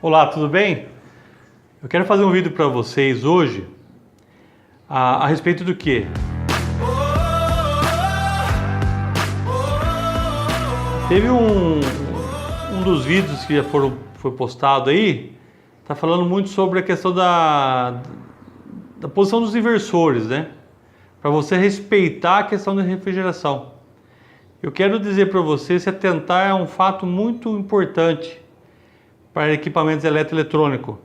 Olá, tudo bem? Eu quero fazer um vídeo para vocês hoje a respeito do quê? Teve um dos vídeos que já foi postado aí, tá falando muito sobre a questão da posição dos inversores, né? Para você respeitar a questão da refrigeração. Eu quero dizer para você, se atentar é um fato muito importante para equipamentos eletroeletrônicos.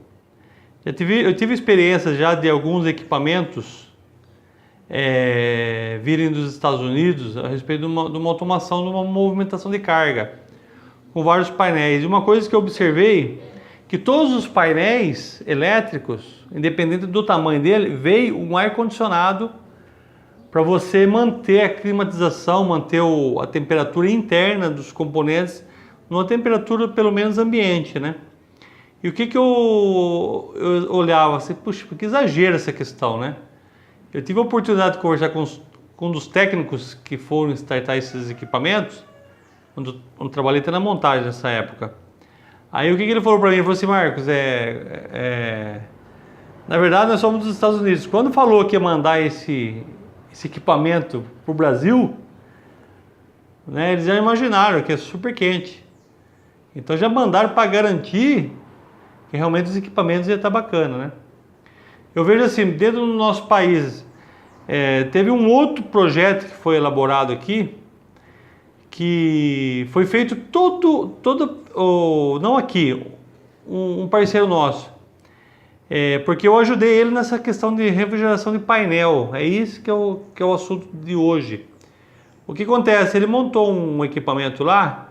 Eu tive experiência já de alguns equipamentos virem dos Estados Unidos a respeito de uma automação, de uma movimentação de carga com vários painéis. E uma coisa que eu observei, que todos os painéis elétricos, independente do tamanho dele, veio um ar-condicionado para você manter a climatização, manter a temperatura interna dos componentes numa temperatura pelo menos ambiente, né? E o que eu olhava assim, puxa, que exagero essa questão, né? Eu tive a oportunidade de conversar com um dos técnicos que foram startar esses equipamentos, quando trabalhei até na montagem nessa época. Aí o que ele falou para mim? Ele falou assim, Marcos, na verdade nós somos dos Estados Unidos. Quando falou que ia mandar esse equipamento para o Brasil, né, eles já imaginaram que é super quente. Então já mandaram para garantir que realmente os equipamentos iam estar bacana, né? Eu vejo assim, dentro do nosso país, teve um outro projeto que foi elaborado aqui, que foi feito não aqui, um parceiro nosso, porque eu ajudei ele nessa questão de refrigeração de painel. É isso que é o assunto de hoje. O que acontece? Ele montou um equipamento lá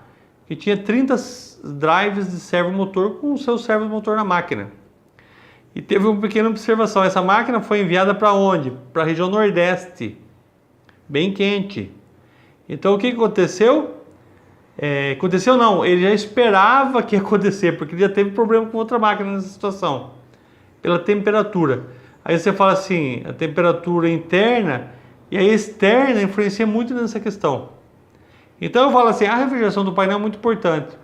que tinha 30 drives de servomotor com o seu servomotor na máquina. E teve uma pequena observação, essa máquina foi enviada para onde? Para a região Nordeste, bem quente. Então o que aconteceu? Aconteceu não, ele já esperava que ia acontecer, porque ele já teve problema com outra máquina nessa situação, pela temperatura. Aí você fala assim, a temperatura interna e a externa influencia muito nessa questão. Então eu falo assim, a refrigeração do painel é muito importante.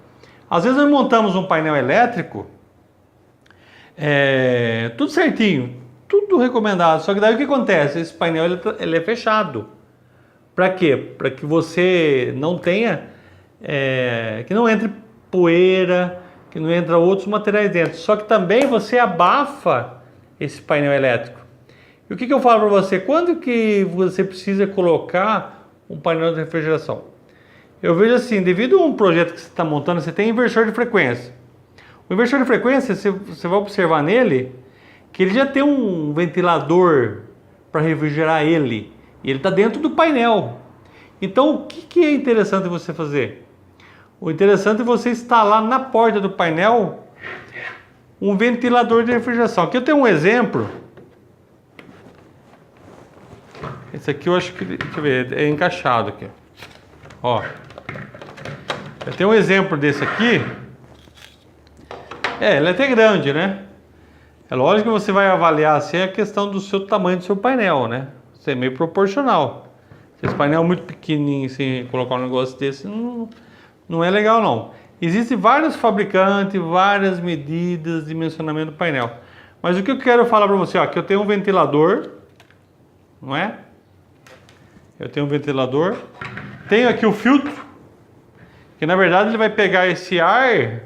Às vezes nós montamos um painel elétrico, tudo certinho, tudo recomendado, só que daí o que acontece? Esse painel ele é fechado. Para quê? Para que você não tenha, que não entre poeira, que não entre outros materiais dentro. Só que também você abafa esse painel elétrico. E o que eu falo para você? Quando que você precisa colocar um painel de refrigeração? Eu vejo assim, devido a um projeto que você está montando, você tem inversor de frequência. O inversor de frequência, você vai observar nele que ele já tem um ventilador para refrigerar ele. E ele está dentro do painel. Então, o que é interessante você fazer? O interessante é você instalar na porta do painel um ventilador de refrigeração. Aqui eu tenho um exemplo. Esse aqui eu acho que, deixa eu ver, é encaixado aqui. Ó. Eu tenho um exemplo desse aqui. Ele é até grande, né? É lógico que você vai avaliar assim a questão do seu tamanho do seu painel, né? Isso é meio proporcional. Se esse painel é muito pequenininho, assim, colocar um negócio desse, não é legal não. Existem vários fabricantes, várias medidas de dimensionamento do painel. Mas o que eu quero falar para você, ó, que eu tenho um ventilador, não é? Eu tenho um ventilador. Tenho aqui o filtro, que na verdade ele vai pegar esse ar e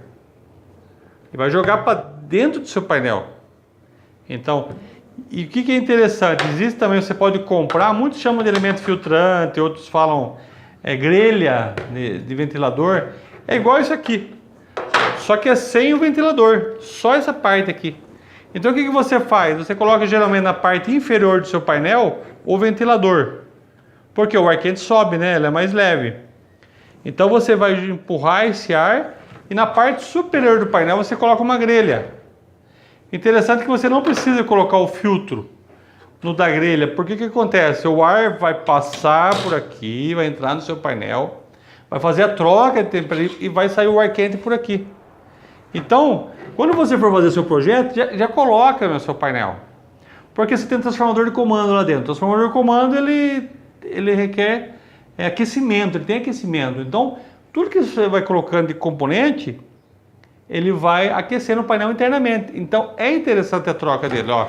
vai jogar para dentro do seu painel. Então, e o que é interessante? Existe também, você pode comprar, muitos chamam de elemento filtrante, outros falam grelha de ventilador. É igual isso aqui, só que é sem o ventilador, só essa parte aqui. Então o que você faz? Você coloca geralmente na parte inferior do seu painel o ventilador, porque o ar quente sobe, né? Ele é mais leve. Então você vai empurrar esse ar e na parte superior do painel você coloca uma grelha. Interessante que você não precisa colocar o filtro no da grelha, porque o que acontece? O ar vai passar por aqui, vai entrar no seu painel, vai fazer a troca de temperatura e vai sair o ar quente por aqui. Então, quando você for fazer seu projeto, já coloca no seu painel. Porque você tem um transformador de comando lá dentro. O transformador de comando, ele requer aquecimento, ele tem aquecimento. Então, tudo que você vai colocando de componente, ele vai aquecendo o painel internamente. Então é interessante a troca dele, ó.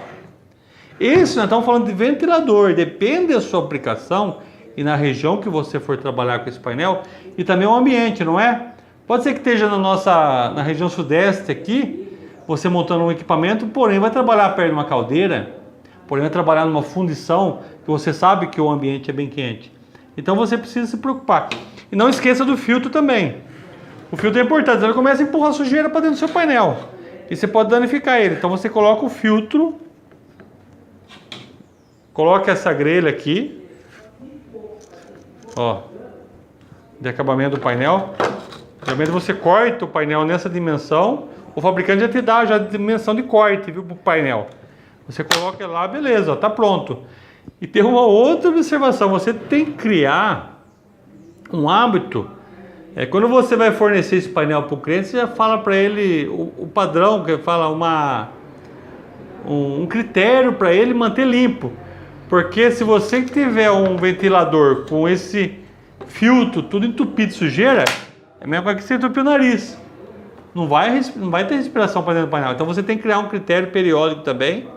Esse nós estamos falando de ventilador, depende da sua aplicação e na região que você for trabalhar com esse painel e também o ambiente, não é? Pode ser que esteja na região sudeste aqui, você montando um equipamento, porém vai trabalhar perto de uma caldeira, porém vai trabalhar numa fundição que você sabe que o ambiente é bem quente. Então você precisa se preocupar. E não esqueça do filtro também. O filtro é importante, ele começa a empurrar sujeira para dentro do seu painel e você pode danificar ele. Então você coloca o filtro, coloca essa grelha aqui, ó, de acabamento do painel. Geralmente você corta o painel nessa dimensão, o fabricante já te dá a dimensão de corte, viu, pro painel. Você coloca lá, beleza, ó, tá pronto. E tem uma outra observação, você tem que criar um hábito. Quando você vai fornecer esse painel para o cliente, você já fala para ele o padrão, que fala um critério para ele manter limpo. Porque se você tiver um ventilador com esse filtro tudo entupido de sujeira, é a mesma coisa que você entupir o nariz. Não vai ter respiração para dentro do painel. Então você tem que criar um critério periódico também,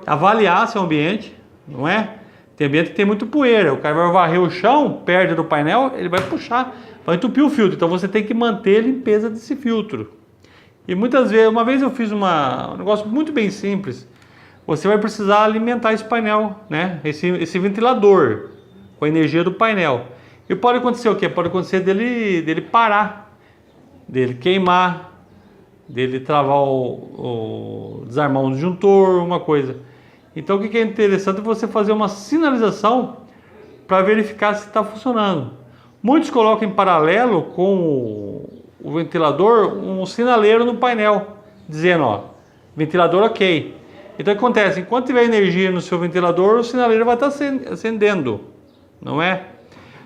avaliar seu ambiente, não é? Tem ambiente que tem muito poeira, o cara vai varrer o chão, perde do painel, ele vai puxar, vai entupir o filtro. Então você tem que manter a limpeza desse filtro. E muitas vezes, uma vez eu fiz um negócio muito bem simples. Você vai precisar alimentar esse painel, né? Esse ventilador com a energia do painel. E pode acontecer o quê? Pode acontecer dele parar, dele queimar, dele travar desarmar um disjuntor, uma coisa. Então o que é interessante é você fazer uma sinalização para verificar se está funcionando. Muitos colocam em paralelo com o ventilador um sinaleiro no painel, dizendo, ó, ventilador ok. Então o que acontece? Enquanto tiver energia no seu ventilador, o sinaleiro vai estar acendendo, não é?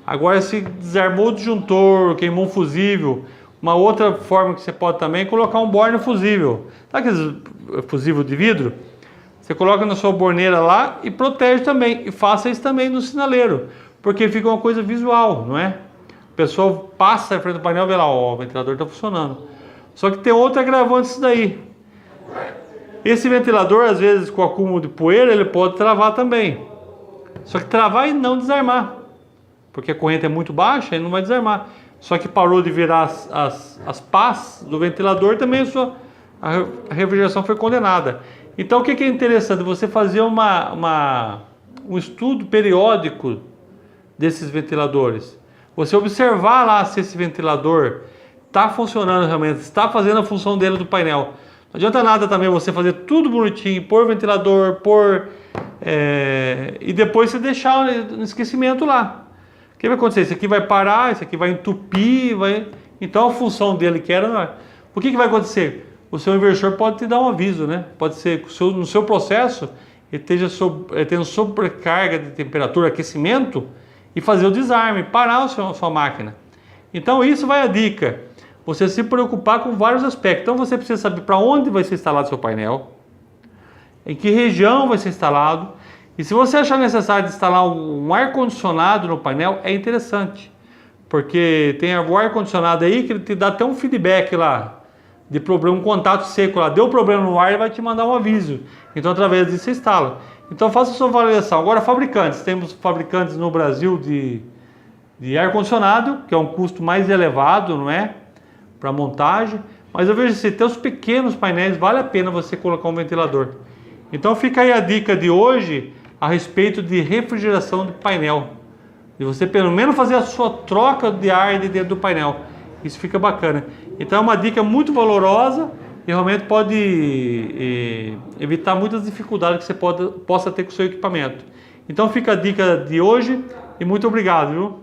Agora, se desarmou o disjuntor, queimou um fusível, uma outra forma que você pode também é colocar um borne fusível. Sabe aqueles fusível de vidro? Você coloca na sua borneira lá e protege também. E faça isso também no sinaleiro, porque fica uma coisa visual, não é? O pessoal passa na frente do painel e vê lá, ó, o ventilador está funcionando. Só que tem outro agravante disso daí. Esse ventilador, às vezes, com acúmulo de poeira, ele pode travar também. Só que travar e não desarmar. Porque a corrente é muito baixa, ele não vai desarmar. Só que parou de virar as pás do ventilador, também a refrigeração foi condenada. Então o que é interessante? Você fazer um estudo periódico desses ventiladores. Você observar lá se esse ventilador está funcionando realmente, está fazendo a função dele do painel. Não adianta nada também você fazer tudo bonitinho, pôr ventilador, e depois você deixar no esquecimento lá. O que vai acontecer? Isso aqui vai parar, isso aqui vai entupir, então a função dele que era... O que vai acontecer? O seu inversor pode te dar um aviso, né? Pode ser que no seu processo ele esteja tendo sobrecarga de temperatura, aquecimento, e fazer o desarme, parar a sua máquina. Então isso vai a dica. Você se preocupar com vários aspectos. Então você precisa saber para onde vai ser instalado seu painel, em que região vai ser instalado. E se você achar necessário instalar um ar-condicionado no painel, é interessante. Porque tem o ar-condicionado aí que ele te dá até um feedback lá, de problema, um contato seco lá. Deu problema no ar, ele vai te mandar um aviso. Então através disso você instala. Então faça a sua avaliação. Agora fabricantes. Temos fabricantes no Brasil de ar-condicionado, que é um custo mais elevado, não é? Para montagem, mas eu vejo se tem os pequenos painéis, vale a pena você colocar um ventilador. Então fica aí a dica de hoje a respeito de refrigeração do painel, de você pelo menos fazer a sua troca de ar de dentro do painel. Isso fica bacana. Então é uma dica muito valorosa e realmente pode evitar muitas dificuldades que você possa ter com o seu equipamento. Então fica a dica de hoje e muito obrigado, viu?